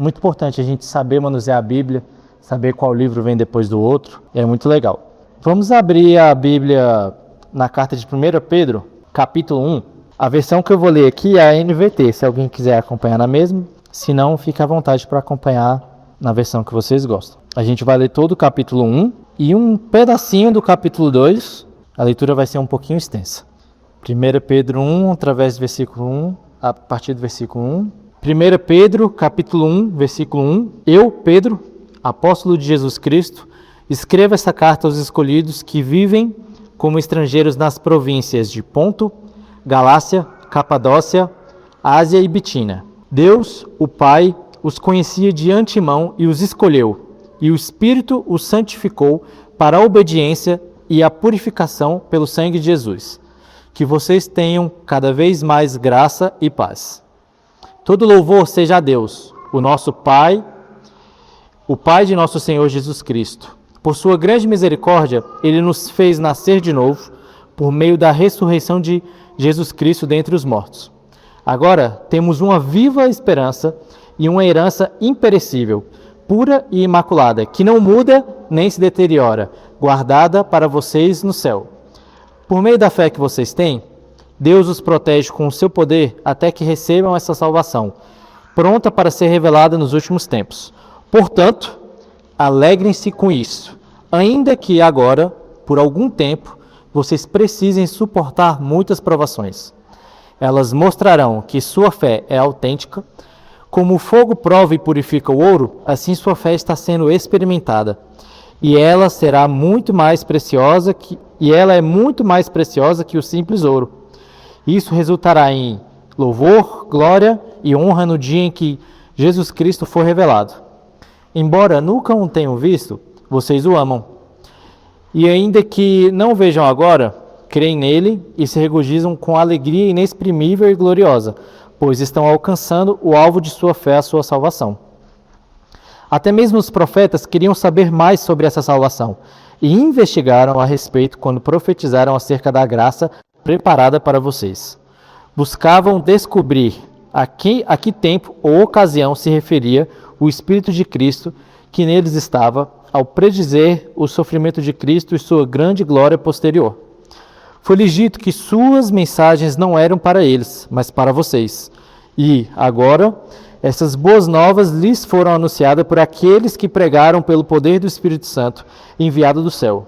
Muito importante a gente saber manusear a Bíblia, saber qual livro vem depois do outro, é muito legal. Vamos abrir a Bíblia na carta de 1 Pedro, capítulo 1. A versão que eu vou ler aqui é a NVT, se alguém quiser acompanhar na mesma, se não, fica à vontade para acompanhar na versão que vocês gostam. A gente vai ler todo o capítulo 1 e um pedacinho do capítulo 2, a leitura vai ser um pouquinho extensa. 1 Pedro 1, através do versículo 1, a partir do versículo 1. 1 Pedro, capítulo 1, versículo 1. Eu, Pedro, apóstolo de Jesus Cristo, escrevo esta carta aos escolhidos que vivem como estrangeiros nas províncias de Ponto, Galácia, Capadócia, Ásia e Bitínia. Deus, o Pai, os conhecia de antemão e os escolheu, e o Espírito os santificou para a obediência e a purificação pelo sangue de Jesus. Que vocês tenham cada vez mais graça e paz. Todo louvor seja a Deus, o nosso Pai, o Pai de nosso Senhor Jesus Cristo. Por sua grande misericórdia, Ele nos fez nascer de novo, por meio da ressurreição de Jesus Cristo dentre os mortos. Agora temos uma viva esperança e uma herança imperecível, pura e imaculada, que não muda nem se deteriora, guardada para vocês no céu. Por meio da fé que vocês têm, Deus os protege com o seu poder até que recebam essa salvação, pronta para ser revelada nos últimos tempos. Portanto, alegrem-se com isso, ainda que agora, por algum tempo, vocês precisem suportar muitas provações. Elas mostrarão que sua fé é autêntica. Como o fogo prova e purifica o ouro, assim sua fé está sendo experimentada. E ela será muito mais preciosa é muito mais preciosa que o simples ouro. Isso resultará em louvor, glória e honra no dia em que Jesus Cristo for revelado. Embora nunca o tenham visto, vocês o amam. E ainda que não vejam agora, creem nele e se regozijam com alegria inexprimível e gloriosa, pois estão alcançando o alvo de sua fé, a sua salvação. Até mesmo os profetas queriam saber mais sobre essa salvação e investigaram a respeito quando profetizaram acerca da graça preparada para vocês. Buscavam descobrir a que tempo ou ocasião se referia o Espírito de Cristo que neles estava ao predizer o sofrimento de Cristo e sua grande glória posterior. Foi-lhes dito que suas mensagens não eram para eles, mas para vocês. E, agora, essas boas novas lhes foram anunciadas por aqueles que pregaram pelo poder do Espírito Santo, enviado do céu.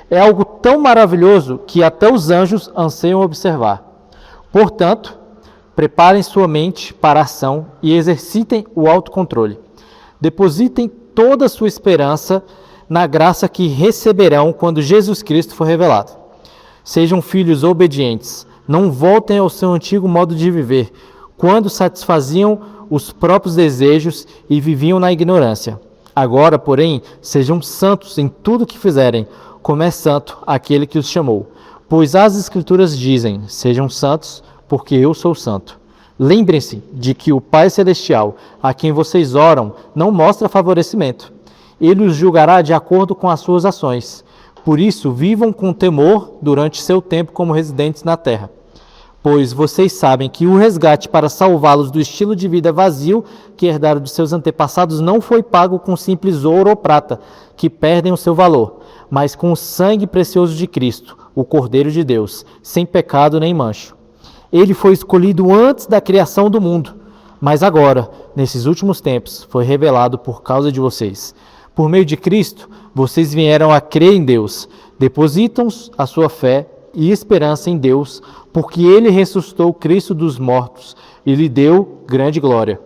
É algo tão maravilhoso que até os anjos anseiam observar. Portanto, preparem sua mente para a ação e exercitem o autocontrole. Depositem toda a sua esperança na graça que receberão quando Jesus Cristo for revelado. Sejam filhos obedientes, não voltem ao seu antigo modo de viver, quando satisfaziam os próprios desejos e viviam na ignorância. Agora, porém, sejam santos em tudo o que fizerem, como é santo aquele que os chamou. Pois as Escrituras dizem, sejam santos, porque eu sou santo. Lembrem-se de que o Pai Celestial, a quem vocês oram, não mostra favorecimento. Ele os julgará de acordo com as suas ações. Por isso, vivam com temor durante seu tempo como residentes na terra. Pois vocês sabem que o resgate para salvá-los do estilo de vida vazio que herdaram de seus antepassados não foi pago com simples ouro ou prata, que perdem o seu valor, mas com o sangue precioso de Cristo, o Cordeiro de Deus, sem pecado nem mancha. Ele foi escolhido antes da criação do mundo, mas agora, nesses últimos tempos, foi revelado por causa de vocês. Por meio de Cristo, vocês vieram a crer em Deus, depositam a sua fé e esperança em Deus, porque Ele ressuscitou Cristo dos mortos e lhe deu grande glória.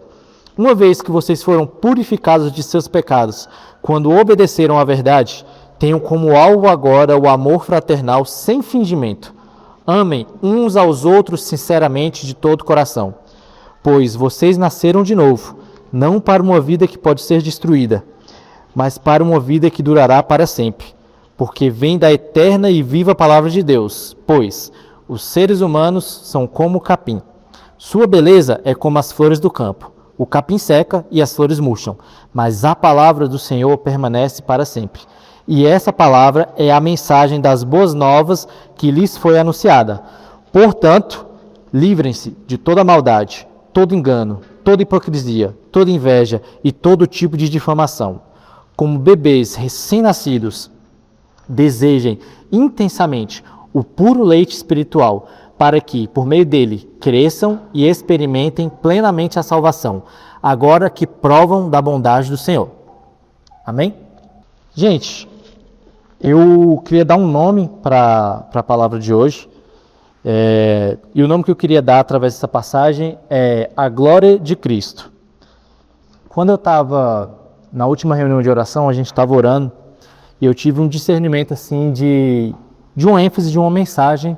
Uma vez que vocês foram purificados de seus pecados, quando obedeceram à verdade, tenham como alvo agora o amor fraternal sem fingimento. Amem uns aos outros sinceramente de todo o coração, pois vocês nasceram de novo, não para uma vida que pode ser destruída, mas para uma vida que durará para sempre, porque vem da eterna e viva palavra de Deus, pois os seres humanos são como o capim. Sua beleza é como as flores do campo. O capim seca e as flores murcham, mas a palavra do Senhor permanece para sempre. E essa palavra é a mensagem das boas novas que lhes foi anunciada. Portanto, livrem-se de toda maldade, todo engano, toda hipocrisia, toda inveja e todo tipo de difamação. Como bebês recém-nascidos, desejem intensamente o puro leite espiritual, para que, por meio dele, cresçam e experimentem plenamente a salvação, agora que provam da bondade do Senhor. Amém? Gente, eu queria dar um nome para a palavra de hoje. E o nome que eu queria dar através dessa passagem é a glória de Cristo. Quando eu estava na última reunião de oração, a gente estava orando e eu tive um discernimento assim de uma ênfase de uma mensagem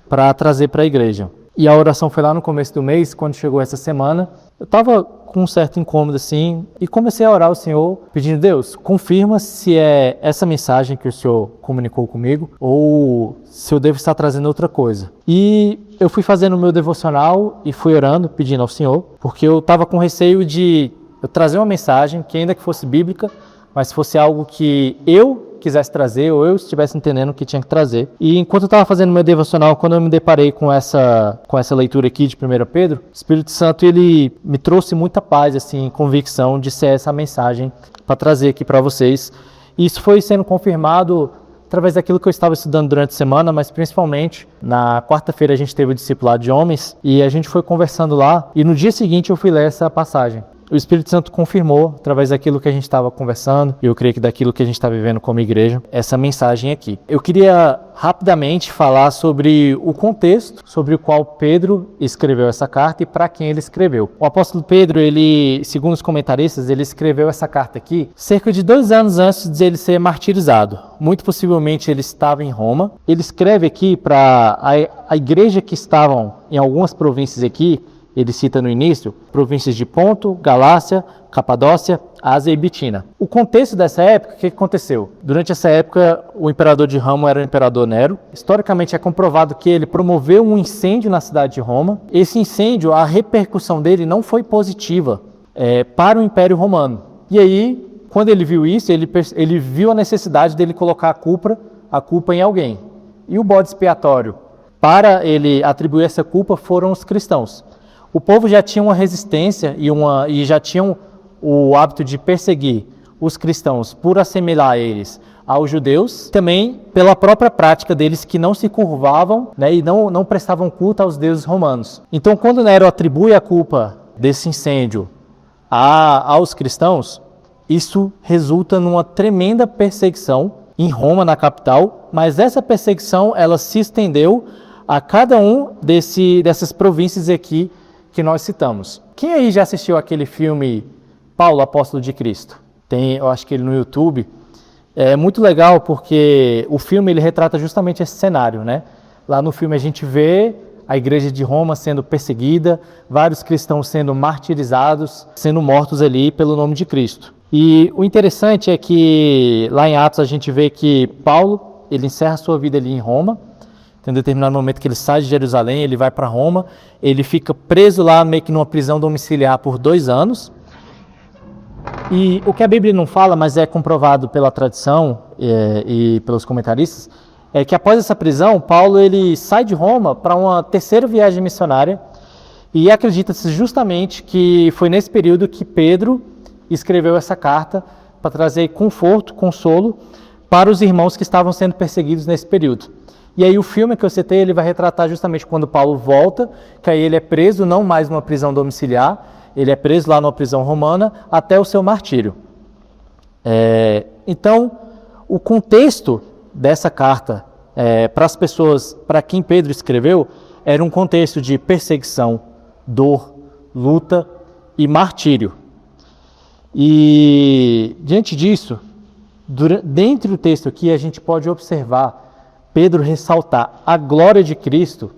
para trazer para a igreja. E a oração foi lá no começo do mês, quando chegou essa semana, eu estava com um certo incômodo assim e comecei a orar ao Senhor, pedindo: Deus, confirma se é essa mensagem que o Senhor comunicou comigo ou se eu devo estar trazendo outra coisa. E eu fui fazendo o meu devocional e fui orando, pedindo ao Senhor, porque eu estava com receio de eu trazer uma mensagem que, ainda que fosse bíblica, mas fosse algo que eu quisesse trazer ou eu estivesse entendendo o que tinha que trazer. E enquanto eu estava fazendo meu devocional, quando eu me deparei com essa leitura aqui de 1 Pedro, o Espírito Santo ele me trouxe muita paz, assim, convicção de ser essa mensagem para trazer aqui para vocês. E isso foi sendo confirmado através daquilo que eu estava estudando durante a semana, mas principalmente na quarta-feira a gente teve o discipulado de homens e a gente foi conversando lá e no dia seguinte eu fui ler essa passagem. O Espírito Santo confirmou, através daquilo que a gente estava conversando, e eu creio que daquilo que a gente está vivendo como igreja, essa mensagem aqui. Eu queria rapidamente falar sobre o contexto sobre o qual Pedro escreveu essa carta e para quem ele escreveu. O apóstolo Pedro, ele, segundo os comentaristas, ele escreveu essa carta aqui cerca de 2 anos antes de ele ser martirizado. Muito possivelmente ele estava em Roma. Ele escreve aqui para a igreja que estavam em algumas províncias aqui. Ele cita no início províncias de Ponto, Galácia, Capadócia, Ásia e Bitina. O contexto dessa época, o que aconteceu? Durante essa época, o imperador de Roma era o imperador Nero. Historicamente é comprovado que ele promoveu um incêndio na cidade de Roma. Esse incêndio, a repercussão dele não foi positiva para o Império Romano. E aí, quando ele viu isso, ele viu a necessidade dele colocar a culpa em alguém. E o bode expiatório para ele atribuir essa culpa foram os cristãos. O povo já tinha uma resistência e já tinham o hábito de perseguir os cristãos por assimilar eles aos judeus, também pela própria prática deles que não se curvavam, né, e não prestavam culto aos deuses romanos. Então, quando Nero atribui a culpa desse incêndio aos cristãos, isso resulta numa tremenda perseguição em Roma, na capital, mas essa perseguição ela se estendeu a cada um dessas províncias aqui que nós citamos. Quem aí já assistiu aquele filme Paulo, Apóstolo de Cristo? Tem, eu acho que ele no YouTube. É muito legal porque o filme ele retrata justamente esse cenário, né? Lá no filme a gente vê a igreja de Roma sendo perseguida, vários cristãos sendo martirizados, sendo mortos ali pelo nome de Cristo. E o interessante é que lá em Atos a gente vê que Paulo, ele encerra sua vida ali em Roma. Tem um determinado momento que ele sai de Jerusalém, ele vai para Roma, ele fica preso lá meio que numa prisão domiciliar por 2 anos. E o que a Bíblia não fala, mas é comprovado pela tradição e pelos comentaristas, é que após essa prisão, Paulo ele sai de Roma para uma terceira viagem missionária e acredita-se justamente que foi nesse período que Pedro escreveu essa carta para trazer conforto, consolo para os irmãos que estavam sendo perseguidos nesse período. E aí o filme que eu citei, ele vai retratar justamente quando Paulo volta, que aí ele é preso não mais numa prisão domiciliar, ele é preso lá numa prisão romana até o seu martírio. Então, o contexto dessa carta para as pessoas, para quem Pedro escreveu, era um contexto de perseguição, dor, luta e martírio. E diante disso, dentro do texto aqui, a gente pode observar Pedro ressaltar a glória de Cristo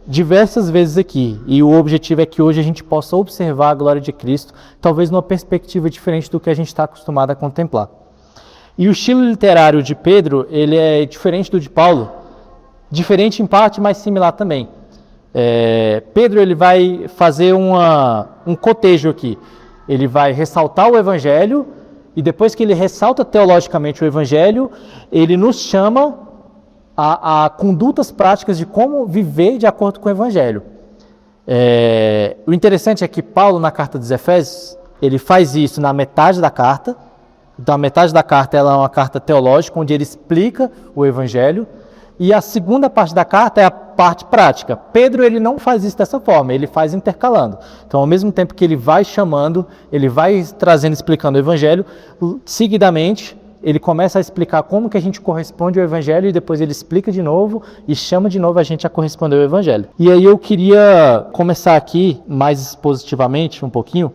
diversas vezes aqui. E o objetivo é que hoje a gente possa observar a glória de Cristo, talvez numa perspectiva diferente do que a gente está acostumado a contemplar. E o estilo literário de Pedro, ele é diferente do de Paulo, diferente em parte, mas similar também. Pedro ele vai fazer um cotejo aqui. Ele vai ressaltar o Evangelho, e depois que ele ressalta teologicamente o Evangelho, ele nos chama a condutas práticas de como viver de acordo com o Evangelho. O interessante é que Paulo, na carta dos Efésios, ele faz isso na metade da carta. Então, a metade da carta ela é uma carta teológica, onde ele explica o Evangelho. E a segunda parte da carta é a parte prática. Pedro, ele não faz isso dessa forma, ele faz intercalando. Então, ao mesmo tempo que ele vai chamando, ele vai trazendo, explicando o Evangelho, seguidamente, ele começa a explicar como que a gente corresponde ao Evangelho e depois ele explica de novo e chama de novo a gente a corresponder ao Evangelho. E aí eu queria começar aqui, mais expositivamente, um pouquinho,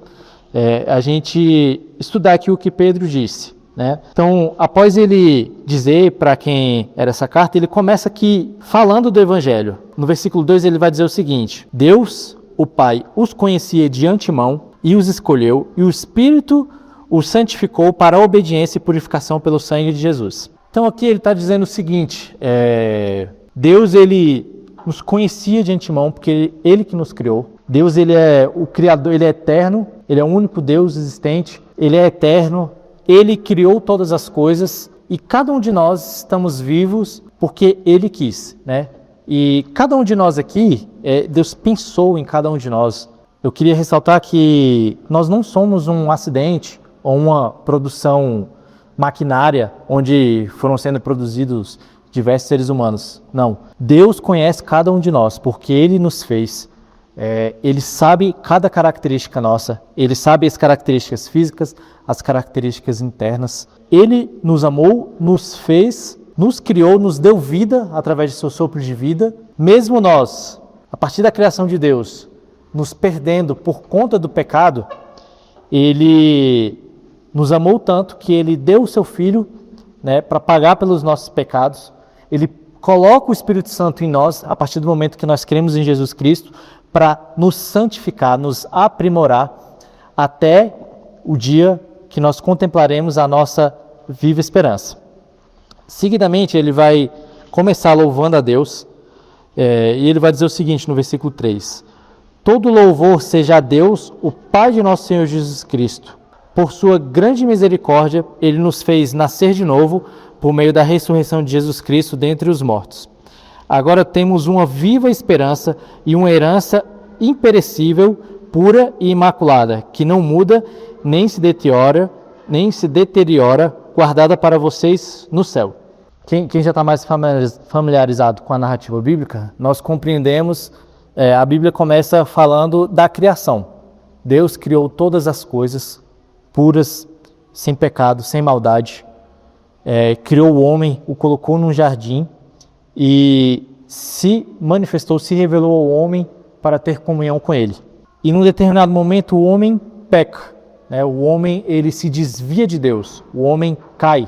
a gente estudar aqui o que Pedro disse. Né? Então, após ele dizer para quem era essa carta, ele começa aqui falando do Evangelho. No versículo 2 ele vai dizer o seguinte: Deus, o Pai, os conhecia de antemão e os escolheu, e o Espírito os santificou para a obediência e purificação pelo sangue de Jesus. Então aqui ele está dizendo o seguinte, Deus ele nos conhecia de antemão, porque ele que nos criou. Deus ele é o Criador, ele é eterno, ele é o único Deus existente, ele é eterno, ele criou todas as coisas e cada um de nós estamos vivos porque ele quis, né? E cada um de nós aqui, Deus pensou em cada um de nós. Eu queria ressaltar que nós não somos um acidente ou uma produção maquinária onde foram sendo produzidos diversos seres humanos. Não. Deus conhece cada um de nós porque ele nos fez. Ele sabe cada característica nossa, ele sabe as características físicas, as características internas. Ele nos amou, nos fez, nos criou, nos deu vida através de seu sopro de vida. Mesmo nós, a partir da criação de Deus, nos perdendo por conta do pecado, ele nos amou tanto que ele deu o seu Filho, né, para pagar pelos nossos pecados. Ele coloca o Espírito Santo em nós, a partir do momento que nós cremos em Jesus Cristo, para nos santificar, nos aprimorar, até o dia que nós contemplaremos a nossa viva esperança. Seguidamente, ele vai começar louvando a Deus, e ele vai dizer o seguinte no versículo 3: Todo louvor seja a Deus, o Pai de nosso Senhor Jesus Cristo. Por sua grande misericórdia, ele nos fez nascer de novo por meio da ressurreição de Jesus Cristo dentre os mortos. Agora temos uma viva esperança e uma herança imperecível, pura e imaculada, que não muda, nem se deteriora, guardada para vocês no céu. Quem já está mais familiarizado com a narrativa bíblica, nós compreendemos, a Bíblia começa falando da criação. Deus criou todas as coisas puras, sem pecado, sem maldade. Criou o homem, o colocou num jardim e se manifestou, se revelou ao homem para ter comunhão com ele. E num determinado momento o homem peca, né? O homem ele se desvia de Deus, o homem cai.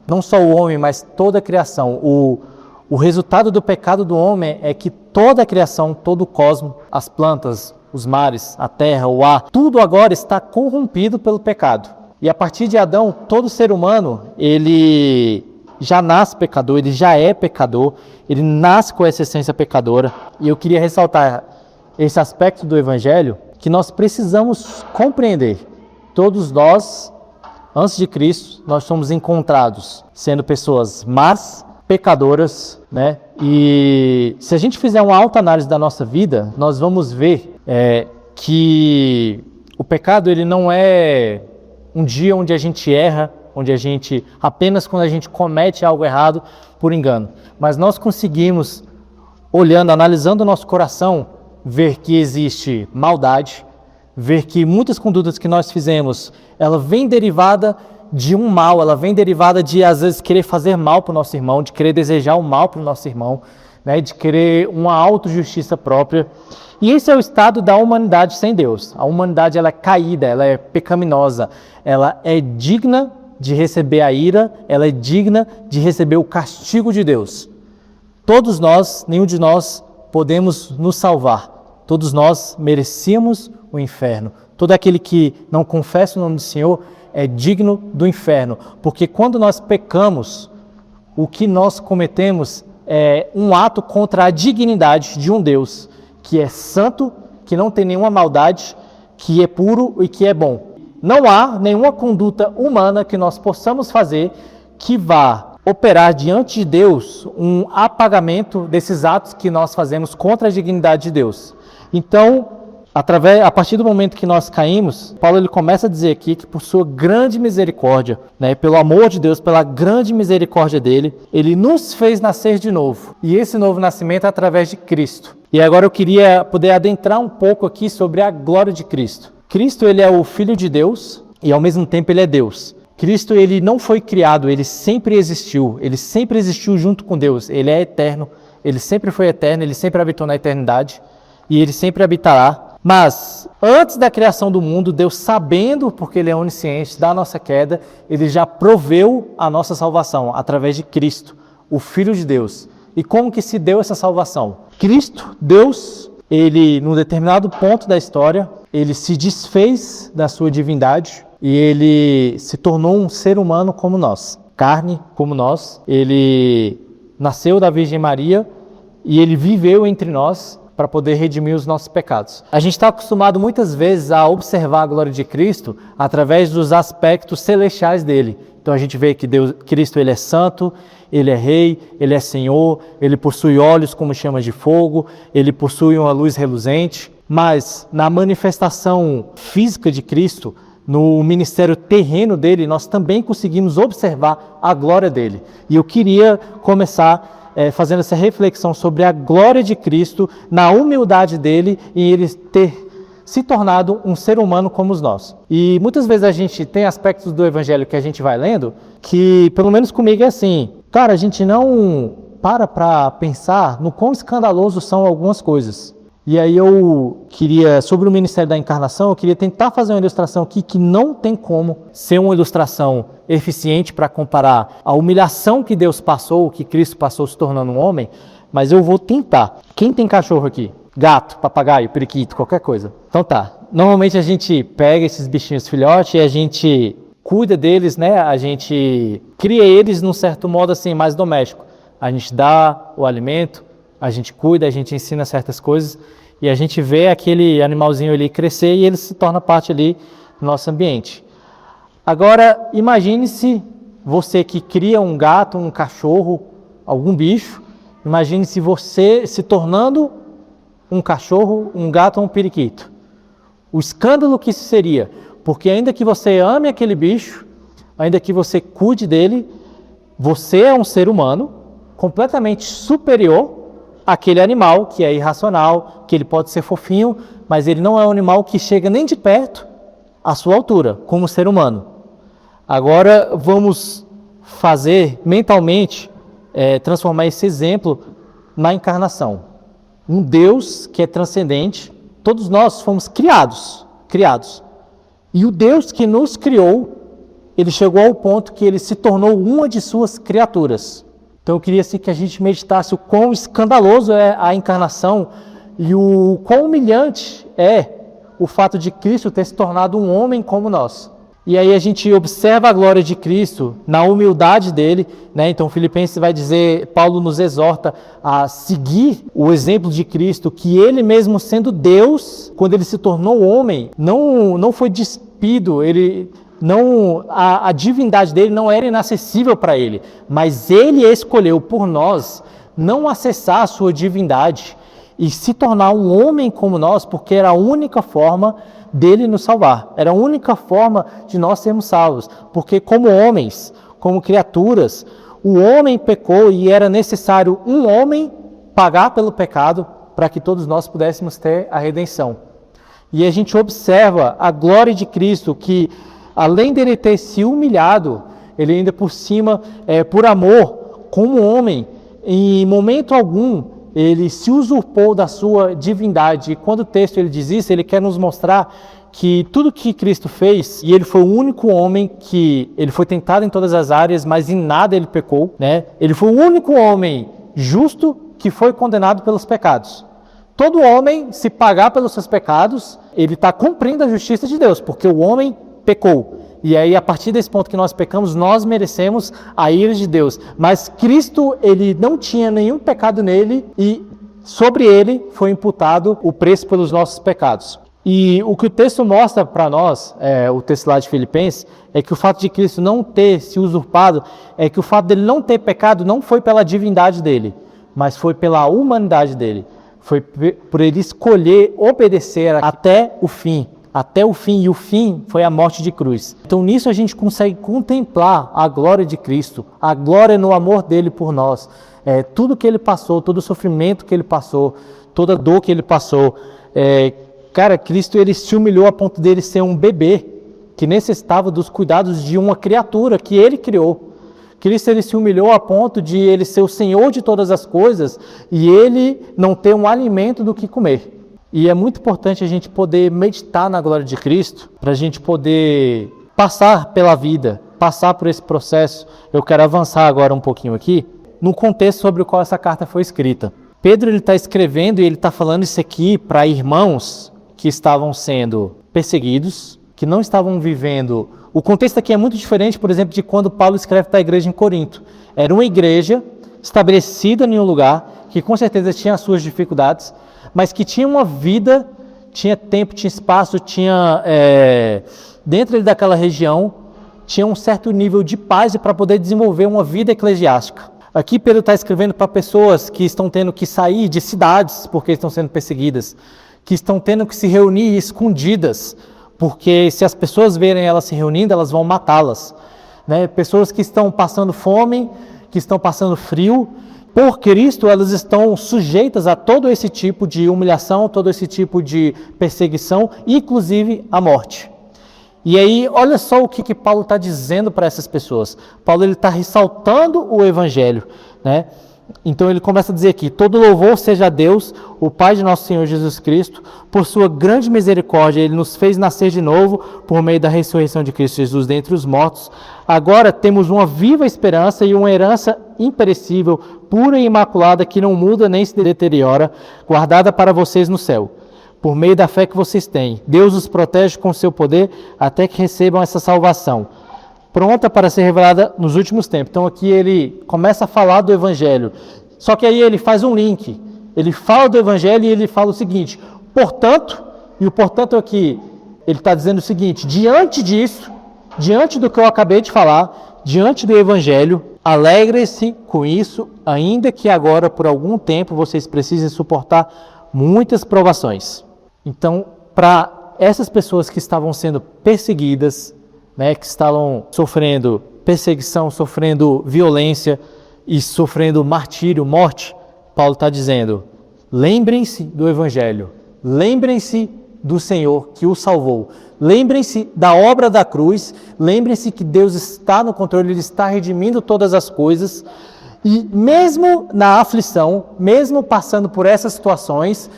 Não só o homem, mas toda a criação. O resultado do pecado do homem é que toda a criação, todo o cosmos, as plantas, os mares, a terra, o ar, tudo agora está corrompido pelo pecado. E a partir de Adão, todo ser humano, ele já nasce pecador, ele já é pecador, ele nasce com essa essência pecadora. E eu queria ressaltar esse aspecto do Evangelho que nós precisamos compreender. Todos nós, antes de Cristo, nós somos encontrados sendo pessoas más, pecadoras, né? E se a gente fizer uma autoanálise da nossa vida, nós vamos ver que o pecado ele não é um dia onde a gente erra, onde a gente, apenas quando a gente comete algo errado por engano. Mas nós conseguimos, olhando, analisando o nosso coração, ver que existe maldade, ver que muitas condutas que nós fizemos, ela vem derivada de um mal, ela vem derivada de, às vezes, querer fazer mal para o nosso irmão, de querer desejar o mal para o nosso irmão, né, de querer uma autojustiça própria. E esse é o estado da humanidade sem Deus. A humanidade ela é caída, ela é pecaminosa, ela é digna de receber a ira, ela é digna de receber o castigo de Deus. Todos nós, nenhum de nós, podemos nos salvar. Todos nós merecíamos o inferno. Todo aquele que não confessa o nome do Senhor é digno do inferno. Porque quando nós pecamos, o que nós cometemos é um ato contra a dignidade de um Deus que é santo, que não tem nenhuma maldade, que é puro e que é bom. Não há nenhuma conduta humana que nós possamos fazer que vá operar diante de Deus um apagamento desses atos que nós fazemos contra a dignidade de Deus. Então, a partir do momento que nós caímos, Paulo ele começa a dizer aqui que por sua grande misericórdia, né, pelo amor de Deus, pela grande misericórdia dele, ele nos fez nascer de novo. E esse novo nascimento é através de Cristo. E agora eu queria poder adentrar um pouco aqui sobre a glória de Cristo. Cristo ele é o Filho de Deus e ao mesmo tempo ele é Deus. Cristo ele não foi criado, ele sempre existiu junto com Deus. Ele é eterno, ele sempre foi eterno, ele sempre habitou na eternidade e ele sempre habitará. Mas, antes da criação do mundo, Deus, sabendo, porque Ele é onisciente, da nossa queda, Ele já proveu a nossa salvação através de Cristo, o Filho de Deus. E como que se deu essa salvação? Cristo, Deus, Ele, num determinado ponto da história, Ele se desfez da sua divindade e Ele se tornou um ser humano como nós, carne como nós. Ele nasceu da Virgem Maria e Ele viveu entre nós, para poder redimir os nossos pecados. A gente está acostumado muitas vezes a observar a glória de Cristo através dos aspectos celestiais dele. Então a gente vê que Cristo ele é santo, ele é rei, ele é senhor, ele possui olhos como chamas de fogo, ele possui uma luz reluzente. Mas na manifestação física de Cristo, no ministério terreno dele, nós também conseguimos observar a glória dele. E eu queria começar fazendo essa reflexão sobre a glória de Cristo, na humildade dele e ele ter se tornado um ser humano como nós. E muitas vezes a gente tem aspectos do evangelho que a gente vai lendo, que pelo menos comigo é assim, cara, a gente não para pensar no quão escandaloso são algumas coisas. E aí eu queria, sobre o ministério da encarnação, eu queria tentar fazer uma ilustração aqui que não tem como ser uma ilustração eficiente para comparar a humilhação que Deus passou, que Cristo passou se tornando um homem, mas eu vou tentar. Quem tem cachorro aqui? Gato, papagaio, periquito, qualquer coisa. Então tá, normalmente a gente pega esses bichinhos filhotes e a gente cuida deles, né? A gente cria eles num certo modo assim, mais doméstico. A gente dá o alimento, a gente cuida, a gente ensina certas coisas e a gente vê aquele animalzinho ali crescer e ele se torna parte ali do nosso ambiente. Agora, imagine-se você que cria um gato, um cachorro, algum bicho, imagine-se você se tornando um cachorro, um gato ou um periquito. O escândalo que isso seria, porque ainda que você ame aquele bicho, ainda que você cuide dele, você é um ser humano completamente superior aquele animal que é irracional, que ele pode ser fofinho, mas ele não é um animal que chega nem de perto à sua altura, como ser humano. Agora vamos fazer mentalmente, transformar esse exemplo na encarnação. Um Deus que é transcendente, todos nós fomos criados. E o Deus que nos criou, ele chegou ao ponto que ele se tornou uma de suas criaturas. Então eu queria assim, que a gente meditasse o quão escandaloso é a encarnação e o quão humilhante é o fato de Cristo ter se tornado um homem como nós. E aí a gente observa a glória de Cristo na humildade dele, né? Então Filipenses vai dizer, Paulo nos exorta a seguir o exemplo de Cristo, que ele mesmo sendo Deus, quando ele se tornou homem, não foi despido, a divindade dele não era inacessível para ele, mas ele escolheu por nós não acessar a sua divindade e se tornar um homem como nós, porque era a única forma dele nos salvar, era a única forma de nós sermos salvos, porque como homens, como criaturas, o homem pecou e era necessário um homem pagar pelo pecado para que todos nós pudéssemos ter a redenção. E a gente observa a glória de Cristo, que além dele ter se humilhado, ele ainda por cima, por amor, como homem, em momento algum, ele se usurpou da sua divindade. E quando o texto ele diz isso, ele quer nos mostrar que tudo que Cristo fez, e ele foi o único homem que, ele foi tentado em todas as áreas, mas em nada ele pecou, né? Ele foi o único homem justo que foi condenado pelos pecados. Todo homem, se pagar pelos seus pecados, ele está cumprindo a justiça de Deus, porque o homem pecou. E aí, a partir desse ponto que nós pecamos, nós merecemos a ira de Deus. Mas Cristo, ele não tinha nenhum pecado nele e sobre ele foi imputado o preço pelos nossos pecados. E o que o texto mostra para nós, o texto lá de Filipenses, é que o fato de Cristo não ter se usurpado, é que o fato dele não ter pecado não foi pela divindade dele, mas foi pela humanidade dele. Foi por ele escolher obedecer até o fim. Até o fim, e o fim foi a morte de cruz. Então nisso a gente consegue contemplar a glória de Cristo, a glória no amor dele por nós. Tudo que ele passou, todo o sofrimento que ele passou, toda a dor que ele passou. Cara, Cristo ele se humilhou a ponto dele ser um bebê que necessitava dos cuidados de uma criatura que ele criou. Cristo ele se humilhou a ponto de ele ser o Senhor de todas as coisas e ele não ter um alimento do que comer. E é muito importante a gente poder meditar na glória de Cristo, para a gente poder passar pela vida, passar por esse processo. Eu quero avançar agora um pouquinho aqui, no contexto sobre o qual essa carta foi escrita. Pedro está escrevendo e ele está falando isso aqui para irmãos que estavam sendo perseguidos, que não estavam vivendo... O contexto aqui é muito diferente, por exemplo, de quando Paulo escreve para a igreja em Corinto. Era uma igreja estabelecida em um lugar, que com certeza tinha as suas dificuldades, mas que tinha uma vida, tinha tempo, tinha espaço, tinha dentro daquela região, tinha um certo nível de paz para poder desenvolver uma vida eclesiástica. Aqui Pedro está escrevendo para pessoas que estão tendo que sair de cidades porque estão sendo perseguidas, que estão tendo que se reunir escondidas, porque se as pessoas verem elas se reunindo, elas vão matá-las. Né? Pessoas que estão passando fome, que estão passando frio. Por Cristo, elas estão sujeitas a todo esse tipo de humilhação, todo esse tipo de perseguição, inclusive a morte. E aí, olha só o que Paulo está dizendo para essas pessoas. Paulo está ressaltando o Evangelho, né? Então ele começa a dizer aqui: todo louvor seja a Deus, o Pai de nosso Senhor Jesus Cristo, por sua grande misericórdia, Ele nos fez nascer de novo por meio da ressurreição de Cristo Jesus dentre os mortos. Agora temos uma viva esperança e uma herança imperecível, pura e imaculada, que não muda nem se deteriora, guardada para vocês no céu, por meio da fé que vocês têm. Deus os protege com seu poder até que recebam essa salvação, pronta para ser revelada nos últimos tempos. Então aqui ele começa a falar do Evangelho, só que aí ele faz um link, ele fala do Evangelho e ele fala o seguinte: portanto, e o portanto aqui, ele está dizendo o seguinte: diante disso, diante do que eu acabei de falar, diante do Evangelho, alegrem-se com isso, ainda que agora por algum tempo vocês precisem suportar muitas provações. Então, para essas pessoas que estavam sendo perseguidas, né, que estavam sofrendo perseguição, sofrendo violência e sofrendo martírio, morte, Paulo está dizendo: lembrem-se do Evangelho, lembrem-se do Senhor que o salvou, lembrem-se da obra da cruz, lembrem-se que Deus está no controle, Ele está redimindo todas as coisas, e mesmo na aflição, mesmo passando por essas situações,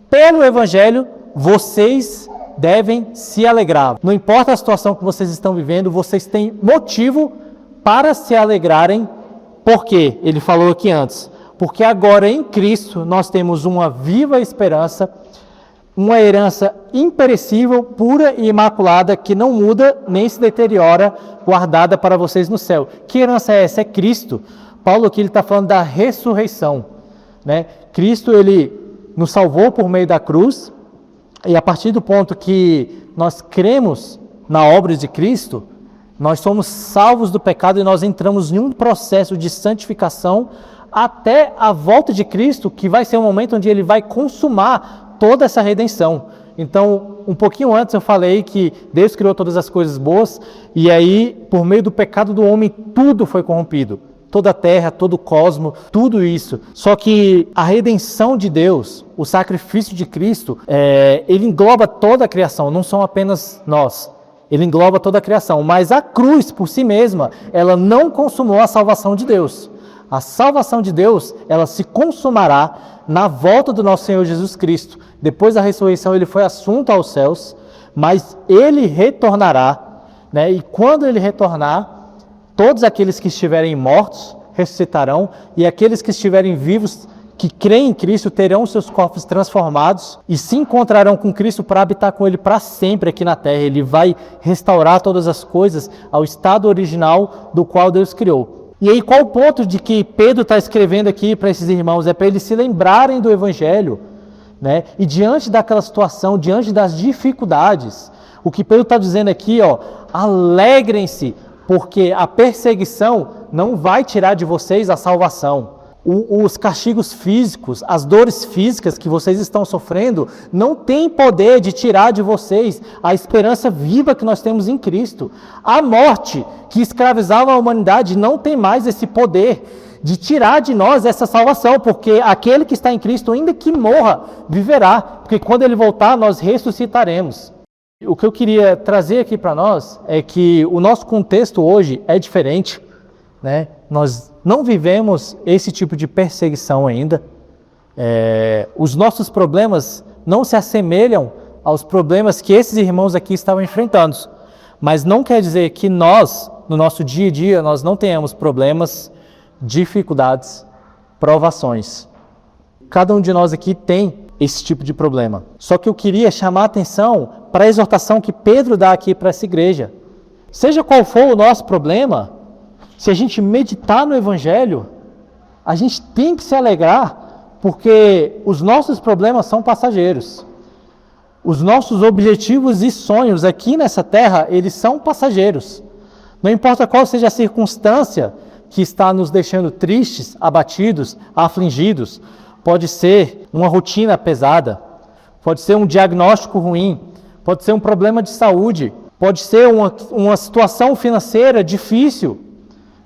pelo Evangelho, vocês devem se alegrar. Não importa a situação que vocês estão vivendo, vocês têm motivo para se alegrarem. Por quê? Ele falou aqui antes. Porque agora em Cristo nós temos uma viva esperança, uma herança imperecível, pura e imaculada, que não muda nem se deteriora, guardada para vocês no céu. Que herança é essa? É Cristo. Paulo aqui está falando da ressurreição, né? Cristo ele nos salvou por meio da cruz. E a partir do ponto que nós cremos na obra de Cristo, nós somos salvos do pecado e nós entramos em um processo de santificação até a volta de Cristo, que vai ser o momento onde Ele vai consumar toda essa redenção. Então, um pouquinho antes eu falei que Deus criou todas as coisas boas e aí, por meio do pecado do homem, tudo foi corrompido. Toda a terra, todo o cosmos, tudo isso. Só que a redenção de Deus, o sacrifício de Cristo, ele engloba toda a criação, não são apenas nós. Ele engloba toda a criação, mas a cruz por si mesma, ela não consumou a salvação de Deus. A salvação de Deus, ela se consumará na volta do nosso Senhor Jesus Cristo. Depois da ressurreição, ele foi assunto aos céus, mas ele retornará, né? E quando ele retornar, todos aqueles que estiverem mortos ressuscitarão, e aqueles que estiverem vivos, que creem em Cristo, terão seus corpos transformados e se encontrarão com Cristo para habitar com Ele para sempre aqui na terra. Ele vai restaurar todas as coisas ao estado original do qual Deus criou. E aí qual o ponto de que Pedro está escrevendo aqui para esses irmãos? É para eles se lembrarem do Evangelho, né? E diante daquela situação, diante das dificuldades, o que Pedro está dizendo aqui, alegrem-se, porque a perseguição não vai tirar de vocês a salvação. Os castigos físicos, as dores físicas que vocês estão sofrendo, não tem poder de tirar de vocês a esperança viva que nós temos em Cristo. A morte que escravizava a humanidade não tem mais esse poder de tirar de nós essa salvação, porque aquele que está em Cristo, ainda que morra, viverá, porque quando ele voltar, nós ressuscitaremos. O que eu queria trazer aqui para nós é que o nosso contexto hoje é diferente, né? Nós não vivemos esse tipo de perseguição ainda. Os nossos problemas não se assemelham aos problemas que esses irmãos aqui estavam enfrentando. Mas não quer dizer que nós, no nosso dia a dia, nós não tenhamos problemas, dificuldades, provações. Cada um de nós aqui tem esse tipo de problema. Só que eu queria chamar a atenção para a exortação que Pedro dá aqui para essa igreja. Seja qual for o nosso problema, se a gente meditar no Evangelho, a gente tem que se alegrar, porque os nossos problemas são passageiros. Os nossos objetivos e sonhos aqui nessa terra, eles são passageiros. Não importa qual seja a circunstância que está nos deixando tristes, abatidos, afligidos, pode ser uma rotina pesada, pode ser um diagnóstico ruim, pode ser um problema de saúde, pode ser uma situação financeira difícil,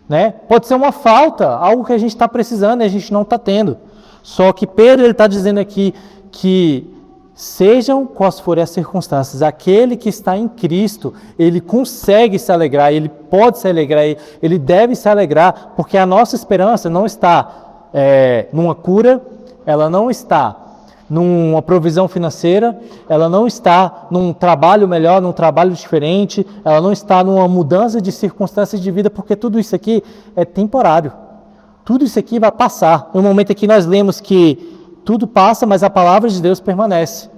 né? Pode ser uma falta, algo que a gente está precisando e a gente não está tendo. Só que Pedro está dizendo aqui que sejam quais forem as circunstâncias, aquele que está em Cristo, ele consegue se alegrar, ele pode se alegrar, ele deve se alegrar, porque a nossa esperança não está numa cura, ela não está numa provisão financeira, ela não está num trabalho melhor, num trabalho diferente, ela não está numa mudança de circunstâncias de vida, porque tudo isso aqui é temporário. Tudo isso aqui vai passar. No momento aqui nós lemos que tudo passa, mas a palavra de Deus permanece,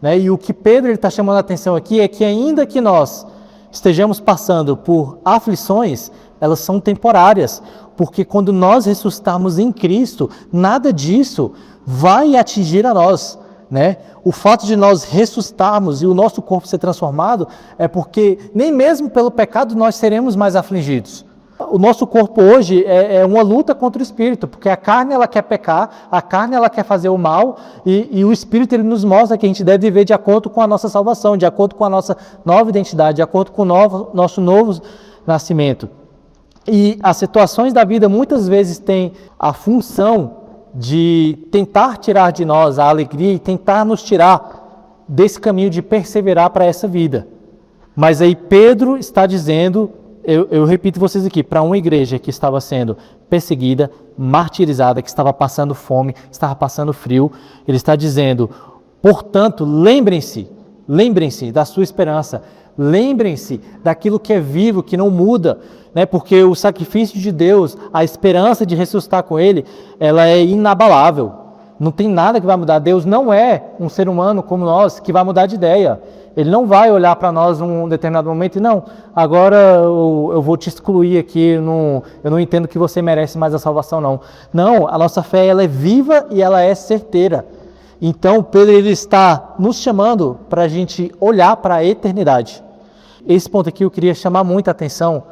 né? E o que Pedro está chamando a atenção aqui é que ainda que nós estejamos passando por aflições, elas são temporárias, porque quando nós ressuscitarmos em Cristo, nada disso vai atingir a nós, né? O fato de nós ressuscitarmos e o nosso corpo ser transformado é porque nem mesmo pelo pecado nós seremos mais afligidos. O nosso corpo hoje é uma luta contra o espírito, porque a carne ela quer pecar, a carne ela quer fazer o mal e o espírito ele nos mostra que a gente deve viver de acordo com a nossa salvação, de acordo com a nossa nova identidade, de acordo com o nosso novo nascimento. E as situações da vida muitas vezes têm a função de tentar tirar de nós a alegria e tentar nos tirar desse caminho de perseverar para essa vida. Mas aí Pedro está dizendo, eu repito vocês aqui, para uma igreja que estava sendo perseguida, martirizada, que estava passando fome, estava passando frio, ele está dizendo, portanto, lembrem-se da sua esperança, lembrem-se daquilo que é vivo, que não muda, né? Porque o sacrifício de Deus, a esperança de ressuscitar com Ele, ela é inabalável. Não tem nada que vai mudar. Deus não é um ser humano como nós que vai mudar de ideia. Ele não vai olhar para nós num determinado momento e não, agora eu vou te excluir aqui, eu não entendo que você merece mais a salvação não. Não, a nossa fé ela é viva e ela é certeira. Então Pedro ele está nos chamando para a gente olhar para a eternidade. Esse ponto aqui eu queria chamar muita atenção,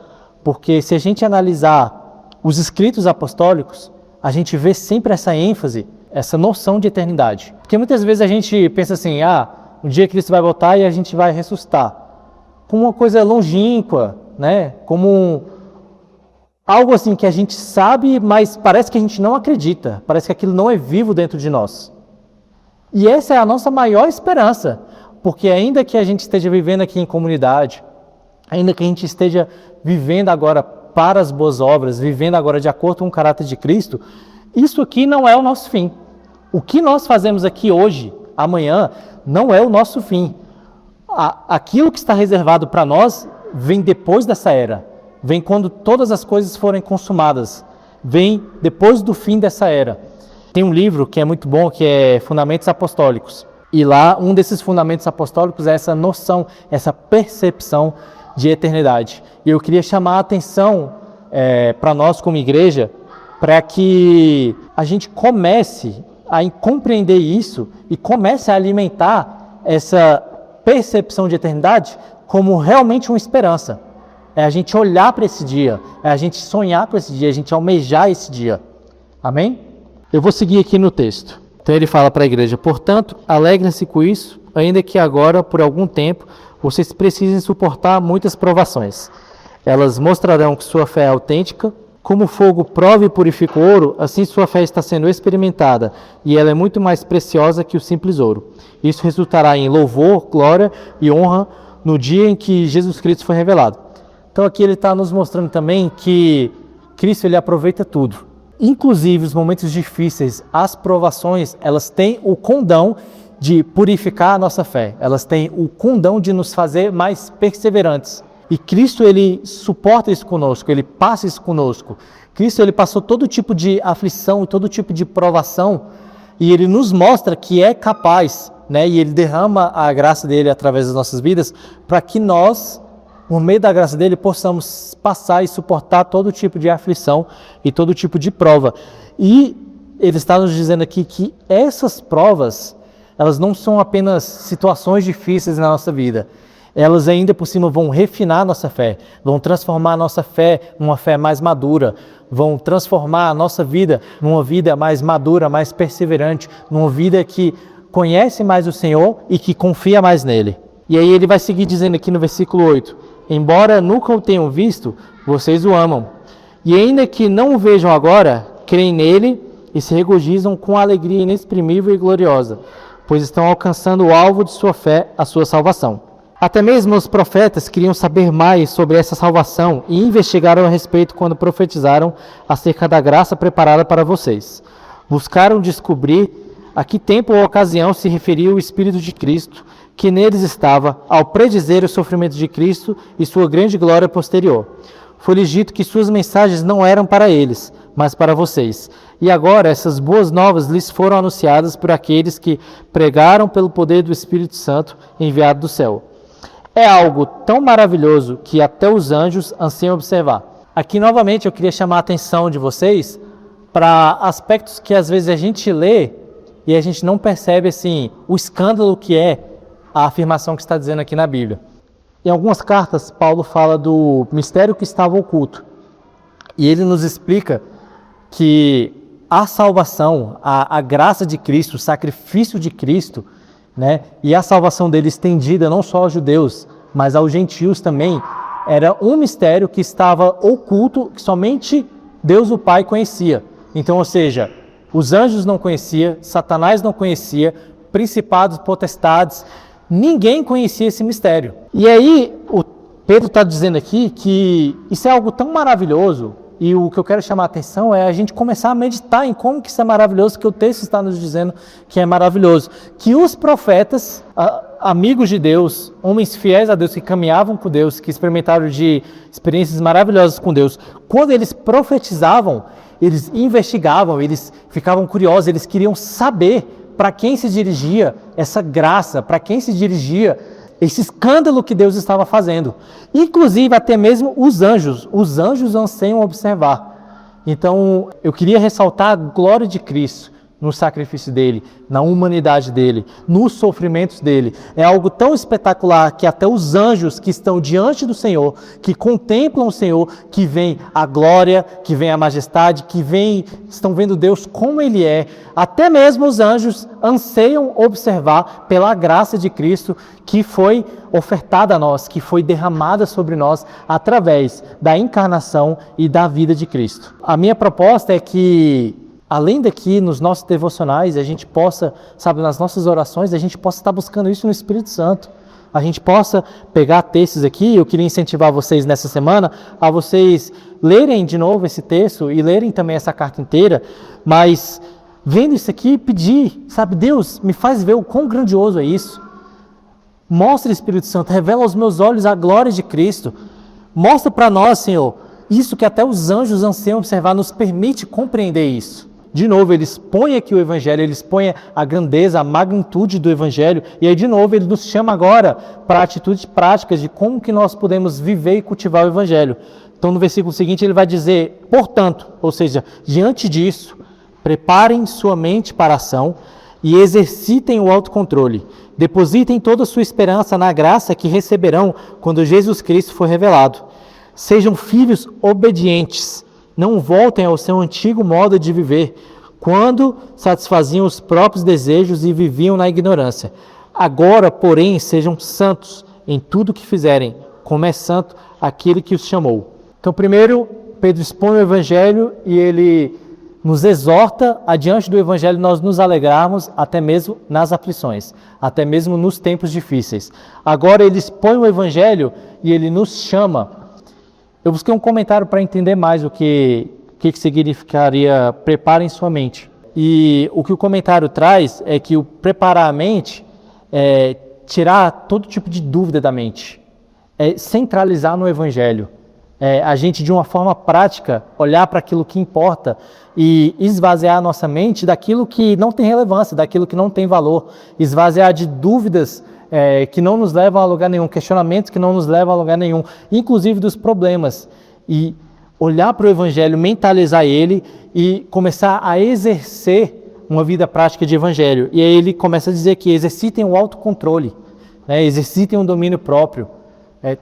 porque se a gente analisar os escritos apostólicos, a gente vê sempre essa ênfase, essa noção de eternidade. Porque muitas vezes a gente pensa assim, um dia Cristo vai voltar e a gente vai ressuscitar. Como uma coisa longínqua, né? Como algo assim que a gente sabe, mas parece que a gente não acredita. Parece que aquilo não é vivo dentro de nós. E essa é a nossa maior esperança. Porque ainda que a gente esteja vivendo aqui em comunidade, ainda que a gente esteja vivendo agora para as boas obras, vivendo agora de acordo com o caráter de Cristo, isso aqui não é o nosso fim. O que nós fazemos aqui hoje, amanhã, não é o nosso fim. Aquilo que está reservado para nós vem depois dessa era, vem quando todas as coisas forem consumadas, vem depois do fim dessa era. Tem um livro que é muito bom, que é Fundamentos Apostólicos. E lá, um desses fundamentos apostólicos é essa noção, essa percepção de eternidade. E eu queria chamar a atenção para nós como igreja, para que a gente comece a compreender isso e comece a alimentar essa percepção de eternidade como realmente uma esperança. É a gente olhar para esse dia, é a gente sonhar com esse dia, a gente almejar esse dia. Amém? Eu vou seguir aqui no texto. Então ele fala para a igreja: portanto, alegrem-se com isso, ainda que agora, por algum tempo, vocês precisem suportar muitas provações. Elas mostrarão que sua fé é autêntica. Como o fogo prova e purifica o ouro, assim sua fé está sendo experimentada, e ela é muito mais preciosa que o simples ouro. Isso resultará em louvor, glória e honra no dia em que Jesus Cristo foi revelado. Então aqui ele está nos mostrando também que Cristo ele aproveita tudo. Inclusive os momentos difíceis, as provações, elas têm o condão de purificar a nossa fé. Elas têm o condão de nos fazer mais perseverantes. E Cristo, ele suporta isso conosco, ele passa isso conosco. Cristo, ele passou todo tipo de aflição, todo tipo de provação, e ele nos mostra que é capaz, né? E ele derrama a graça dele através das nossas vidas, para que nós, por meio da graça dele, possamos passar e suportar todo tipo de aflição e todo tipo de prova. E ele está nos dizendo aqui que essas provas, elas não são apenas situações difíceis na nossa vida. Elas ainda por cima vão refinar a nossa fé, vão transformar a nossa fé numa fé mais madura, vão transformar a nossa vida numa vida mais madura, mais perseverante, numa vida que conhece mais o Senhor e que confia mais nele. E aí ele vai seguir dizendo aqui no versículo 8, embora nunca o tenham visto, vocês o amam. E ainda que não o vejam agora, creem nele e se regozijam com alegria inexprimível e gloriosa, pois estão alcançando o alvo de sua fé, a sua salvação. Até mesmo os profetas queriam saber mais sobre essa salvação e investigaram a respeito quando profetizaram acerca da graça preparada para vocês. Buscaram descobrir a que tempo ou ocasião se referia o Espírito de Cristo, que neles estava, ao predizer o sofrimento de Cristo e sua grande glória posterior. Foi-lhes dito que suas mensagens não eram para eles, mas para vocês. E agora essas boas novas lhes foram anunciadas por aqueles que pregaram pelo poder do Espírito Santo enviado do céu. É algo tão maravilhoso que até os anjos anseiam observar. Aqui, novamente, eu queria chamar a atenção de vocês para aspectos que às vezes a gente lê e a gente não percebe assim, o escândalo que é a afirmação que está dizendo aqui na Bíblia. Em algumas cartas, Paulo fala do mistério que estava oculto. E ele nos explica que a salvação, a graça de Cristo, o sacrifício de Cristo, né? E a salvação dele estendida não só aos judeus, mas aos gentios também, era um mistério que estava oculto, que somente Deus o Pai conhecia. Então, ou seja, os anjos não conheciam, Satanás não conhecia, principados, potestades, ninguém conhecia esse mistério. E aí, o Pedro está dizendo aqui que isso é algo tão maravilhoso. E o que eu quero chamar a atenção é a gente começar a meditar em como que isso é maravilhoso, que o texto está nos dizendo que é maravilhoso. Que os profetas, amigos de Deus, homens fiéis a Deus, que caminhavam com Deus, que experimentaram de experiências maravilhosas com Deus, quando eles profetizavam, eles investigavam, eles ficavam curiosos, eles queriam saber para quem se dirigia essa graça, para quem se dirigia esse escândalo que Deus estava fazendo. Inclusive, até mesmo os anjos anseiam observar. Então, eu queria ressaltar a glória de Cristo no sacrifício dele, na humanidade dele, nos sofrimentos dele. É algo tão espetacular que até os anjos que estão diante do Senhor, que contemplam o Senhor, que veem a glória, que veem a majestade, estão vendo Deus como ele é, até mesmo os anjos anseiam observar pela graça de Cristo que foi ofertada a nós, que foi derramada sobre nós através da encarnação e da vida de Cristo. A minha proposta é que, além daqui, nos nossos devocionais, a gente possa, nas nossas orações, a gente possa estar buscando isso no Espírito Santo. A gente possa pegar textos aqui. Eu queria incentivar vocês nessa semana a vocês lerem de novo esse texto e lerem também essa carta inteira, mas vendo isso aqui, pedir, Deus, me faz ver o quão grandioso é isso. Mostra, Espírito Santo, revela aos meus olhos a glória de Cristo. Mostra para nós, Senhor, isso que até os anjos anseiam observar, nos permite compreender isso. De novo, ele expõe aqui o Evangelho, ele expõe a grandeza, a magnitude do Evangelho, e aí de novo ele nos chama agora para atitudes práticas de como que nós podemos viver e cultivar o Evangelho. Então no versículo seguinte ele vai dizer, portanto, ou seja, diante disso, preparem sua mente para a ação e exercitem o autocontrole. Depositem toda a sua esperança na graça que receberão quando Jesus Cristo for revelado. Sejam filhos obedientes. Não voltem ao seu antigo modo de viver, quando satisfaziam os próprios desejos e viviam na ignorância. Agora, porém, sejam santos em tudo o que fizerem, como é santo aquele que os chamou. Então, primeiro, Pedro expõe o Evangelho e ele nos exorta, adiante do Evangelho, nós nos alegrarmos até mesmo nas aflições, até mesmo nos tempos difíceis. Agora ele expõe o Evangelho e ele nos chama. Eu busquei um comentário para entender mais o que significaria preparem sua mente. E o que o comentário traz é que o preparar a mente é tirar todo tipo de dúvida da mente, é centralizar no Evangelho. A gente, de uma forma prática, olhar para aquilo que importa e esvaziar a nossa mente daquilo que não tem relevância, daquilo que não tem valor, esvaziar de dúvidas que não nos levam a lugar nenhum, questionamentos que não nos levam a lugar nenhum, inclusive dos problemas, e olhar para o Evangelho, mentalizar ele e começar a exercer uma vida prática de Evangelho. E aí ele começa a dizer que exercitem o autocontrole, exercitem o domínio próprio,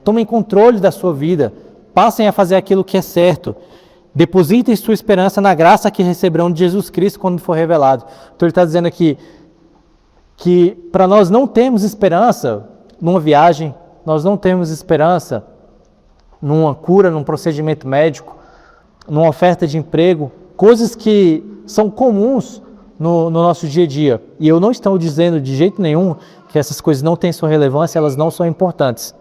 tomem controle da sua vida, passem a fazer aquilo que é certo. Depositem sua esperança na graça que receberão de Jesus Cristo quando for revelado. Então ele está dizendo aqui que para nós não termos esperança numa viagem, nós não temos esperança numa cura, num procedimento médico, numa oferta de emprego, coisas que são comuns no nosso dia a dia. E eu não estou dizendo de jeito nenhum que essas coisas não têm sua relevância, elas não são importantes.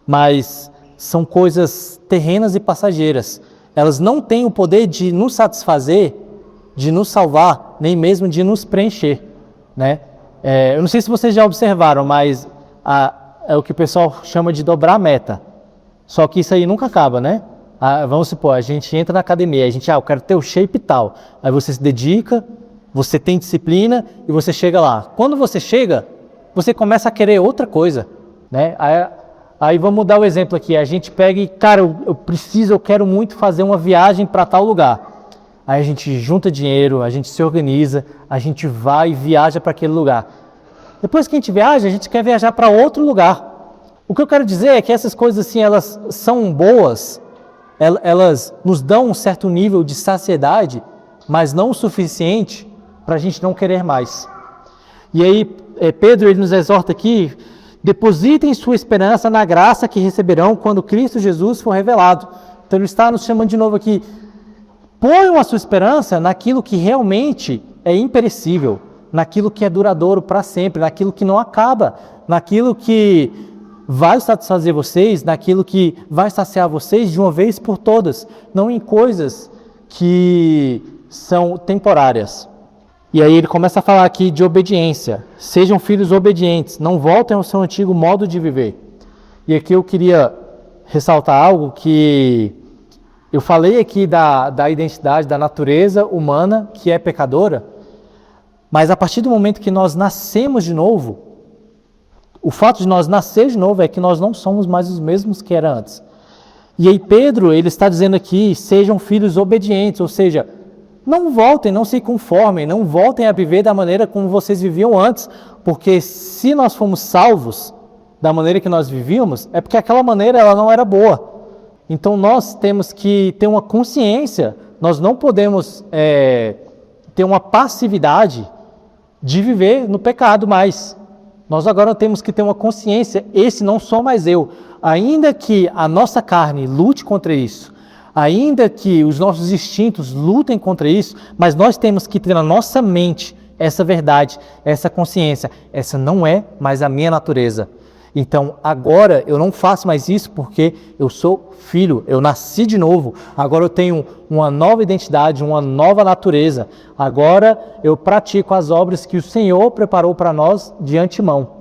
Mas são coisas terrenas e passageiras. Elas não têm o poder de nos satisfazer, de nos salvar, nem mesmo de nos preencher, eu não sei se vocês já observaram, mas é o que o pessoal chama de dobrar a meta. Só que isso aí nunca acaba, vamos supor, a gente entra na academia, a gente, eu quero ter o shape tal. Aí você se dedica, você tem disciplina e você chega lá. Quando você chega, você começa a querer outra coisa, Aí vamos dar o exemplo aqui, a gente pega e, eu quero muito fazer uma viagem para tal lugar. Aí a gente junta dinheiro, a gente se organiza, a gente vai e viaja para aquele lugar. Depois que a gente viaja, a gente quer viajar para outro lugar. O que eu quero dizer é que essas coisas assim, elas são boas, elas nos dão um certo nível de saciedade, mas não o suficiente para a gente não querer mais. E aí Pedro ele nos exorta aqui, depositem sua esperança na graça que receberão quando Cristo Jesus for revelado. Então ele está nos chamando de novo aqui. Ponham a sua esperança naquilo que realmente é imperecível, naquilo que é duradouro para sempre, naquilo que não acaba, naquilo que vai satisfazer vocês, naquilo que vai saciar vocês de uma vez por todas, não em coisas que são temporárias. E aí ele começa a falar aqui de obediência. Sejam filhos obedientes, não voltem ao seu antigo modo de viver. E aqui eu queria ressaltar algo que eu falei aqui da identidade, da natureza humana, que é pecadora, mas a partir do momento que nós nascemos de novo, o fato de nós nascer de novo é que nós não somos mais os mesmos que era antes. E aí Pedro, ele está dizendo aqui, sejam filhos obedientes, ou seja, não voltem, não se conformem, não voltem a viver da maneira como vocês viviam antes, porque se nós fomos salvos da maneira que nós vivíamos, é porque aquela maneira ela não era boa. Então nós temos que ter uma consciência, nós não podemos ter uma passividade de viver no pecado mais. Nós agora temos que ter uma consciência, esse não sou mais eu. Ainda que a nossa carne lute contra isso, ainda que os nossos instintos lutem contra isso, mas nós temos que ter na nossa mente essa verdade, essa consciência. Essa não é mais a minha natureza. Então, agora eu não faço mais isso porque eu sou filho, eu nasci de novo. Agora eu tenho uma nova identidade, uma nova natureza. Agora eu pratico as obras que o Senhor preparou para nós de antemão.